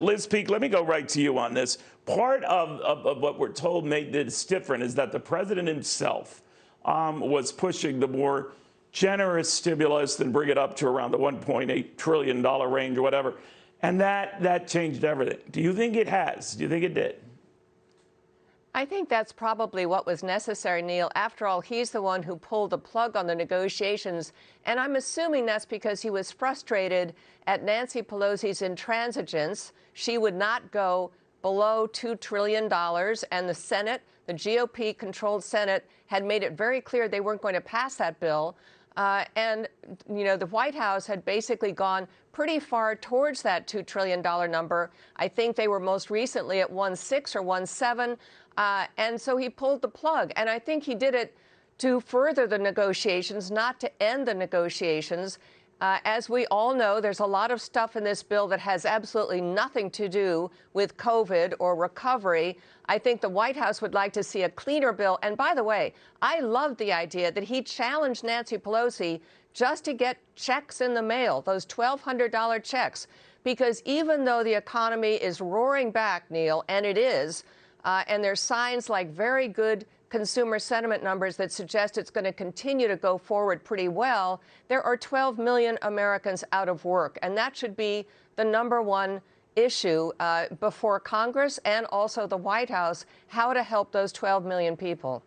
Liz Peek, let me go right to you on this. Part of what we're told made this different is that the president himself was pushing the more generous stimulus and bring it up to around the $1.8 trillion range or whatever. And that changed everything. Do you think it has? Do you think it did? I think that's probably what was necessary, Neil. After all, he's the one who pulled the plug on the negotiations. And I'm assuming that's because he was frustrated at Nancy Pelosi's intransigence. She would not go below $2 trillion. And the Senate, the GOP-controlled Senate, had made it very clear they weren't going to pass that bill. The White House had basically gone pretty far towards that $2 trillion number. I think they were most recently at 1.6 or 1.7. And so he pulled the plug. And I think he did it to further the negotiations, not to end the negotiations. As we all know, there's a lot of stuff in this bill that has absolutely nothing to do with COVID or recovery. I think the White House would like to see a cleaner bill. And by the way, I love the idea that he challenged Nancy Pelosi just to get checks in the mail, those $1,200 checks. Because even though the economy is roaring back, Neil, and it is, and there's signs like very good consumer sentiment numbers that suggest it's going to continue to go forward pretty well, there are 12 million Americans out of work. And that should be the number one issue before Congress and also the White House, how to help those 12 million people.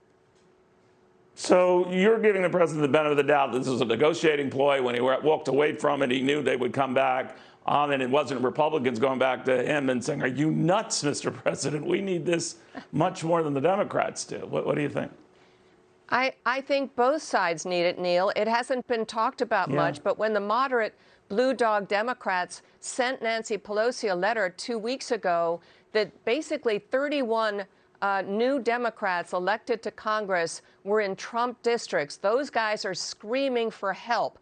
So you're giving the president the benefit of the doubt. This was a negotiating ploy. When he walked away from it, he knew they would come back. And it wasn't Republicans going back to him and saying, "Are you nuts, Mr. President? We need this much more than the Democrats do." What do you think? I think both sides need it, Neil. It hasn't been talked about much, but when the moderate Blue Dog Democrats sent Nancy Pelosi a letter 2 weeks ago that basically 31 new Democrats elected to Congress were in Trump districts, those guys are screaming for help.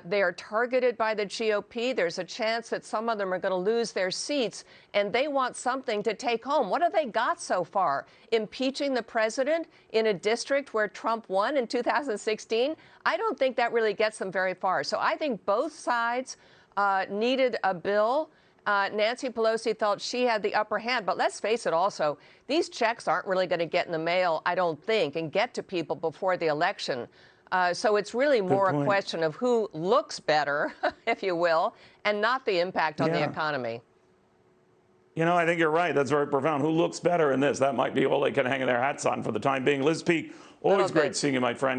They are targeted by the GOP. There's a chance that some of them are going to lose their seats, and they want something to take home. What have they got so far? Impeaching the president in a district where Trump won in 2016? I don't think that really gets them very far. So I think both sides needed a bill. Nancy Pelosi felt she had the upper hand. But let's face it also, these checks aren't really going to get in the mail, I don't think, and get to people before the election. So it's really more a question of who looks better, if you will, and not the impact on the economy. You know, I think you're right. That's very profound. Who looks better in this? That might be all they can hang their hats on for the time being. Liz Peek, always great seeing you, my friend.